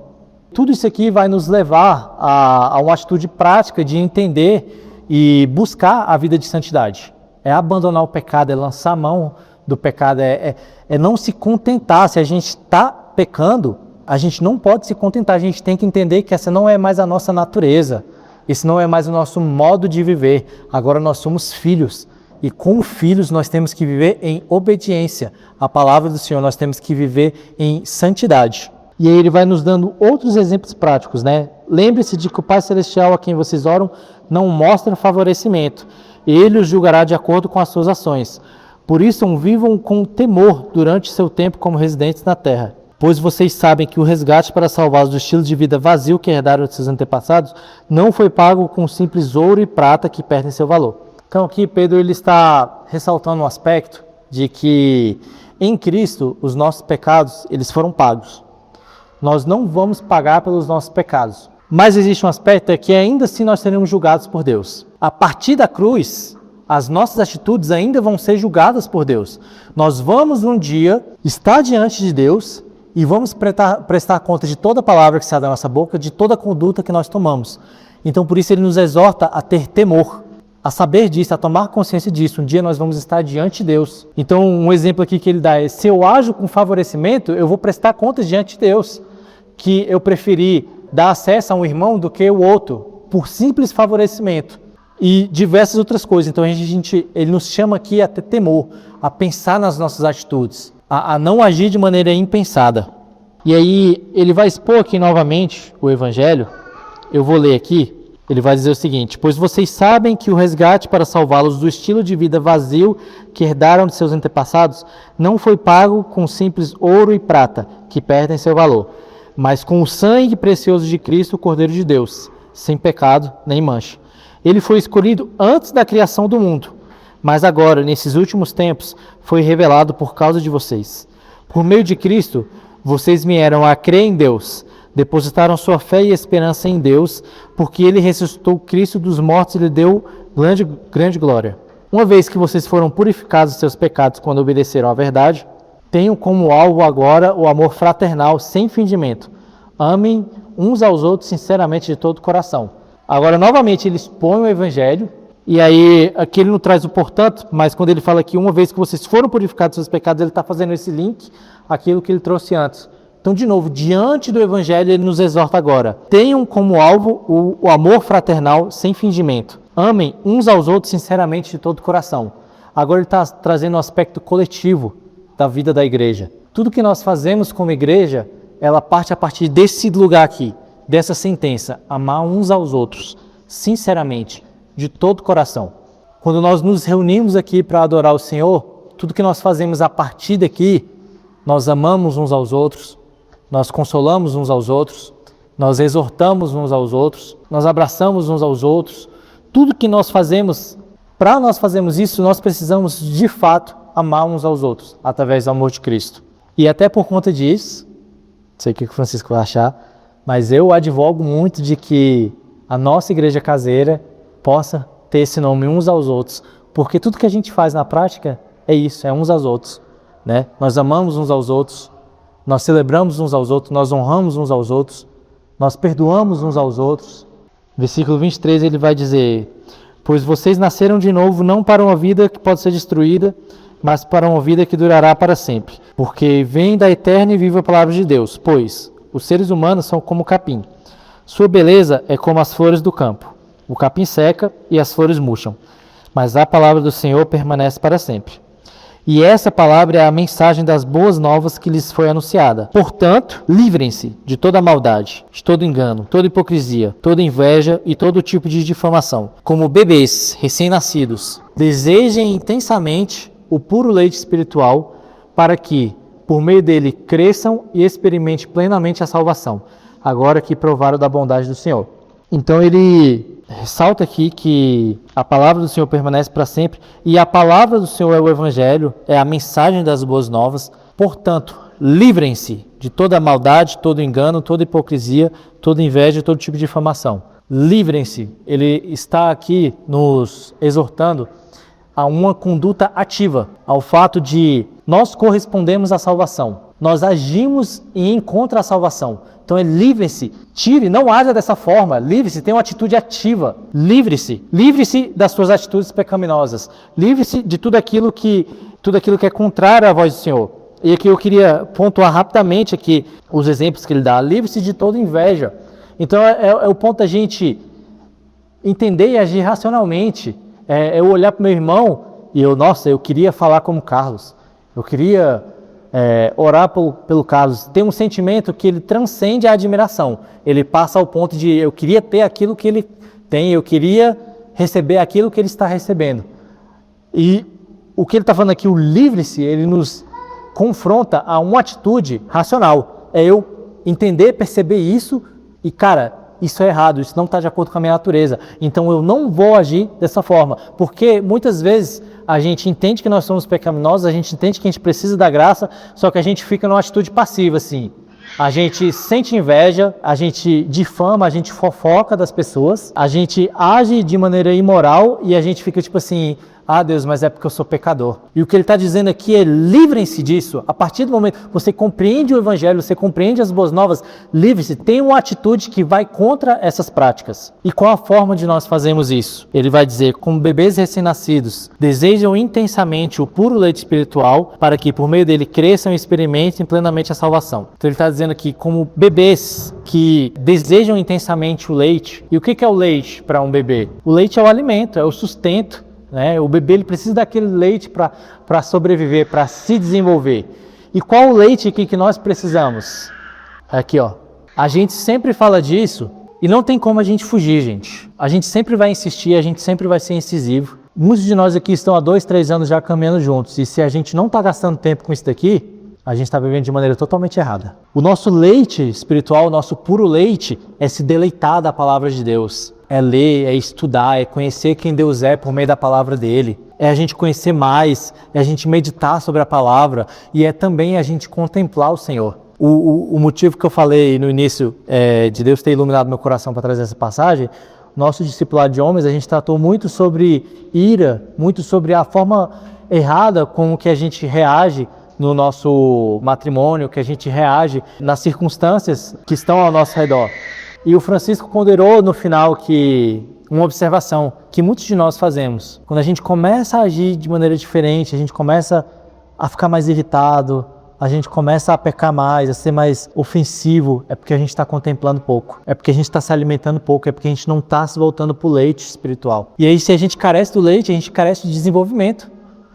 Tudo isso aqui vai nos levar a uma atitude prática de entender e buscar a vida de santidade. É abandonar o pecado, é lançar a mão do pecado, é não se contentar. Se a gente está pecando, a gente não pode se contentar, a gente tem que entender que essa não é mais a nossa natureza, esse não é mais o nosso modo de viver. Agora nós somos filhos, e como filhos nós temos que viver em obediência à palavra do Senhor, nós temos que viver em santidade. E aí ele vai nos dando outros exemplos práticos, Lembre-se de que o Pai Celestial a quem vocês oram não mostra favorecimento. Ele os julgará de acordo com as suas ações. Por isso, vivam com temor durante seu tempo como residentes na terra. Pois vocês sabem que o resgate para salvá-los do estilo de vida vazio que herdaram de seus antepassados não foi pago com simples ouro e prata que perdem seu valor. Então aqui Pedro ele está ressaltando um aspecto de que em Cristo os nossos pecados eles foram pagos. Nós não vamos pagar pelos nossos pecados. Mas existe um aspecto que ainda assim nós seremos julgados por Deus. A partir da cruz, as nossas atitudes ainda vão ser julgadas por Deus. Nós vamos um dia estar diante de Deus e vamos prestar conta de toda palavra que sai da nossa boca, de toda conduta que nós tomamos. Então, por isso, ele nos exorta a ter temor, a saber disso, a tomar consciência disso. Um dia nós vamos estar diante de Deus. Então, um exemplo aqui que ele dá é, se eu ajo com favorecimento, eu vou prestar contas diante de Deus, que eu preferi dar acesso a um irmão do que o outro, por simples favorecimento. E diversas outras coisas. Então, ele nos chama aqui a ter temor, a pensar nas nossas atitudes, a não agir de maneira impensada. E aí, ele vai expor aqui novamente o Evangelho. Eu vou ler aqui. Ele vai dizer o seguinte: pois vocês sabem que o resgate para salvá-los do estilo de vida vazio que herdaram de seus antepassados não foi pago com simples ouro e prata, que perdem seu valor, mas com o sangue precioso de Cristo, o Cordeiro de Deus, sem pecado nem mancha. Ele foi escolhido antes da criação do mundo, mas agora, nesses últimos tempos, foi revelado por causa de vocês. Por meio de Cristo, vocês vieram a crer em Deus, depositaram sua fé e esperança em Deus, porque Ele ressuscitou Cristo dos mortos e lhe deu grande glória. Uma vez que vocês foram purificados dos seus pecados quando obedeceram à verdade, tenham como alvo agora o amor fraternal sem fingimento. Amem uns aos outros sinceramente de todo o coração. Agora, novamente, ele expõe o Evangelho, e aí, aqui ele não traz o portanto, mas quando ele fala que uma vez que vocês foram purificados dos seus pecados, ele está fazendo esse link àquilo que ele trouxe antes. Então, de novo, diante do Evangelho, ele nos exorta agora. Tenham como alvo o amor fraternal sem fingimento. Amem uns aos outros sinceramente de todo o coração. Agora ele está trazendo um aspecto coletivo da vida da igreja. Tudo que nós fazemos como igreja, ela parte a partir desse lugar aqui, dessa sentença, amar uns aos outros, sinceramente, de todo o coração. Quando nós nos reunimos aqui para adorar o Senhor, tudo que nós fazemos a partir daqui, nós amamos uns aos outros, nós consolamos uns aos outros, nós exortamos uns aos outros, nós abraçamos uns aos outros. Tudo que nós fazemos, para nós fazermos isso, nós precisamos de fato amar uns aos outros, através do amor de Cristo. E até por conta disso, não sei o que o Francisco vai achar, mas eu advogo muito de que a nossa igreja caseira possa ter esse nome uns aos outros, porque tudo que a gente faz na prática é isso, é uns aos outros, né? Nós amamos uns aos outros, nós celebramos uns aos outros, nós honramos uns aos outros, nós perdoamos uns aos outros. Versículo 23 ele vai dizer: pois vocês nasceram de novo não para uma vida que pode ser destruída, mas para uma vida que durará para sempre, porque vem da eterna e viva palavra de Deus, pois os seres humanos são como o capim. Sua beleza é como as flores do campo. O capim seca e as flores murcham, mas a palavra do Senhor permanece para sempre. E essa palavra é a mensagem das boas novas que lhes foi anunciada. Portanto, livrem-se de toda maldade, de todo engano, toda hipocrisia, toda inveja e todo tipo de difamação. Como bebês recém-nascidos, desejem intensamente o puro leite espiritual, para que, por meio dele, cresçam e experimentem plenamente a salvação, agora que provaram da bondade do Senhor. Então ele ressalta aqui que a palavra do Senhor permanece para sempre, e a palavra do Senhor é o Evangelho, é a mensagem das boas novas. Portanto, livrem-se de toda maldade, todo engano, toda hipocrisia, toda inveja e todo tipo de difamação. Livrem-se. Ele está aqui nos exortando a uma conduta ativa, ao fato de nós correspondemos à salvação. Nós agimos em encontro à salvação. Então livre-se, tire, não haja dessa forma, livre-se, tenha uma atitude ativa, livre-se das suas atitudes pecaminosas, livre-se de tudo aquilo que é contrário à voz do Senhor. E aqui eu queria pontuar rapidamente aqui os exemplos que ele dá. Livre-se de toda inveja. Então é o ponto da gente entender e agir racionalmente. Eu olhar para o meu irmão e eu queria falar como Carlos, eu queria orar pelo Carlos, tem um sentimento que ele transcende a admiração, ele passa ao ponto de eu queria ter aquilo que ele tem, eu queria receber aquilo que ele está recebendo. E o que ele está falando aqui, o livre-se, ele nos confronta a uma atitude racional. É eu entender, perceber isso e, cara, isso é errado, isso não está de acordo com a minha natureza. Então eu não vou agir dessa forma. Porque muitas vezes a gente entende que nós somos pecaminosos, a gente entende que a gente precisa da graça, só que a gente fica numa atitude passiva, assim. A gente sente inveja, a gente difama, a gente fofoca das pessoas, a gente age de maneira imoral e a gente fica tipo assim, ah Deus, mas é porque eu sou pecador. E o que ele está dizendo aqui é livrem-se disso. A partir do momento que você compreende o Evangelho, você compreende as boas novas, livre-se. Tem uma atitude que vai contra essas práticas. E qual a forma de nós fazermos isso? Ele vai dizer, como bebês recém-nascidos, desejam intensamente o puro leite espiritual para que por meio dele cresçam e experimentem plenamente a salvação. Então ele está dizendo aqui, como bebês que desejam intensamente o leite. E o que é o leite para um bebê? O leite é o alimento, é o sustento. O bebê ele precisa daquele leite para sobreviver, para se desenvolver. E qual o leite aqui que nós precisamos? Aqui, ó. A gente sempre fala disso e não tem como a gente fugir, gente. A gente sempre vai insistir, a gente sempre vai ser incisivo. Muitos de nós aqui estão há 2, 3 anos já caminhando juntos. E se a gente não está gastando tempo com isso daqui, a gente está vivendo de maneira totalmente errada. O nosso leite espiritual, o nosso puro leite, é se deleitar da palavra de Deus. É ler, é estudar, é conhecer quem Deus é por meio da palavra dele. É a gente conhecer mais, é a gente meditar sobre a palavra e é também a gente contemplar o Senhor. O motivo que eu falei no início de Deus ter iluminado meu coração para trazer essa passagem, nosso discipulado de homens, a gente tratou muito sobre ira, muito sobre a forma errada com que a gente reage no nosso matrimônio, que a gente reage nas circunstâncias que estão ao nosso redor. E o Francisco ponderou no final que uma observação que muitos de nós fazemos. Quando a gente começa a agir de maneira diferente, a gente começa a ficar mais irritado, a gente começa a pecar mais, a ser mais ofensivo, é porque a gente está contemplando pouco, é porque a gente está se alimentando pouco, é porque a gente não está se voltando para o leite espiritual. E aí se a gente carece do leite, a gente carece de desenvolvimento.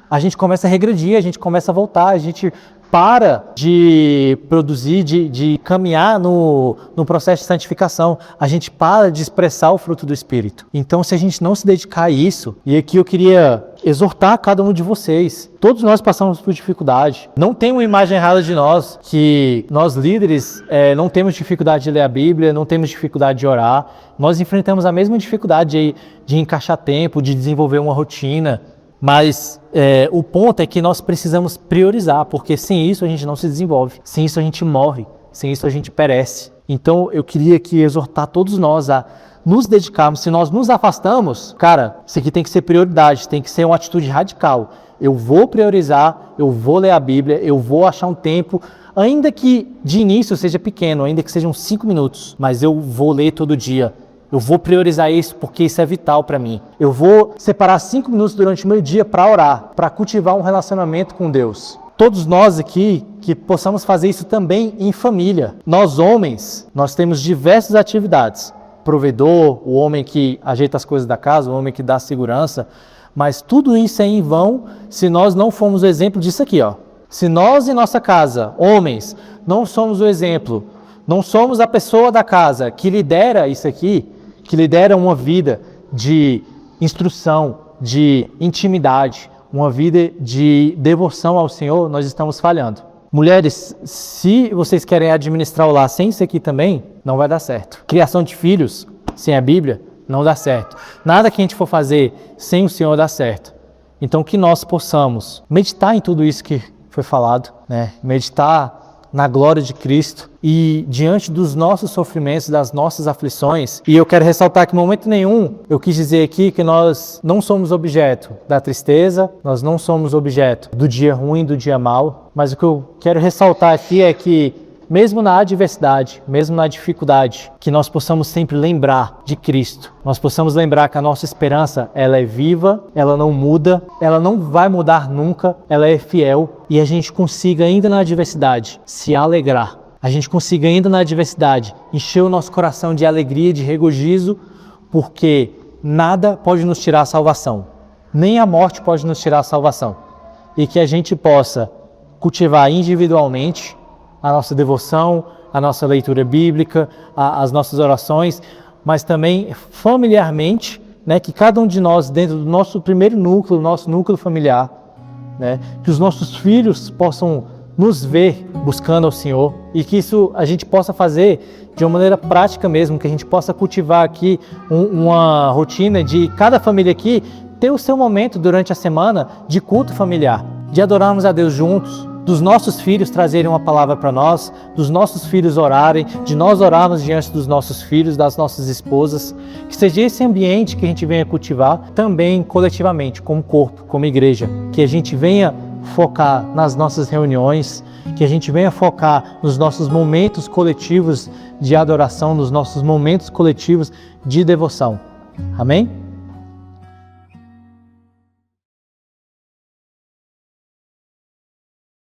A gente começa a regredir, a gente começa a voltar, a gente para de produzir, de caminhar no processo de santificação. A gente para de expressar o fruto do Espírito. Então, se a gente não se dedicar a isso, e aqui eu queria exortar cada um de vocês, todos nós passamos por dificuldade. Não tem uma imagem errada de nós, que nós líderes não temos dificuldade de ler a Bíblia, não temos dificuldade de orar. Nós enfrentamos a mesma dificuldade de encaixar tempo, de desenvolver uma rotina. Mas o ponto é que nós precisamos priorizar, porque sem isso a gente não se desenvolve, sem isso a gente morre, sem isso a gente perece. Então eu queria aqui exortar todos nós a nos dedicarmos. Se nós nos afastamos, cara, isso aqui tem que ser prioridade, tem que ser uma atitude radical. Eu vou priorizar, eu vou ler a Bíblia, eu vou achar um tempo, ainda que de início seja pequeno, ainda que sejam 5 minutos, mas eu vou ler todo dia. Eu vou priorizar isso porque isso é vital para mim. Eu vou separar 5 minutos durante o meu dia para orar, para cultivar um relacionamento com Deus. Todos nós aqui, que possamos fazer isso também em família. Nós homens, nós temos diversas atividades. Provedor, o homem que ajeita as coisas da casa, o homem que dá segurança. Mas tudo isso é em vão se nós não formos o exemplo disso aqui, ó. Se nós em nossa casa, homens, não somos o exemplo, não somos a pessoa da casa que lidera isso aqui, que lidera uma vida de instrução, de intimidade, uma vida de devoção ao Senhor, nós estamos falhando. Mulheres, se vocês querem administrar o lar sem isso aqui também, não vai dar certo. Criação de filhos sem a Bíblia, não dá certo. Nada que a gente for fazer sem o Senhor dá certo. Então que nós possamos meditar em tudo isso que foi falado, meditar na glória de Cristo e diante dos nossos sofrimentos, das nossas aflições. E eu quero ressaltar que em momento nenhum eu quis dizer aqui que nós não somos objeto da tristeza, nós não somos objeto do dia ruim, do dia mau, mas o que eu quero ressaltar aqui é que mesmo na adversidade, mesmo na dificuldade, que nós possamos sempre lembrar de Cristo. Nós possamos lembrar que a nossa esperança, ela é viva, ela não muda, ela não vai mudar nunca, ela é fiel. E a gente consiga ainda na adversidade se alegrar. A gente consiga ainda na adversidade encher o nosso coração de alegria, de regozijo, porque nada pode nos tirar a salvação. Nem a morte pode nos tirar a salvação. E que a gente possa cultivar individualmente a nossa devoção, a nossa leitura bíblica, as nossas orações, mas também familiarmente, que cada um de nós, dentro do nosso primeiro núcleo, nosso núcleo familiar, né? Que os nossos filhos possam nos ver buscando ao Senhor e que isso a gente possa fazer de uma maneira prática mesmo, que a gente possa cultivar aqui uma rotina de cada família aqui ter o seu momento durante a semana de culto familiar, de adorarmos a Deus juntos, dos nossos filhos trazerem uma palavra para nós, dos nossos filhos orarem, de nós orarmos diante dos nossos filhos, das nossas esposas, que seja esse ambiente que a gente venha cultivar também coletivamente, como corpo, como igreja, que a gente venha focar nas nossas reuniões, que a gente venha focar nos nossos momentos coletivos de adoração, nos nossos momentos coletivos de devoção. Amém?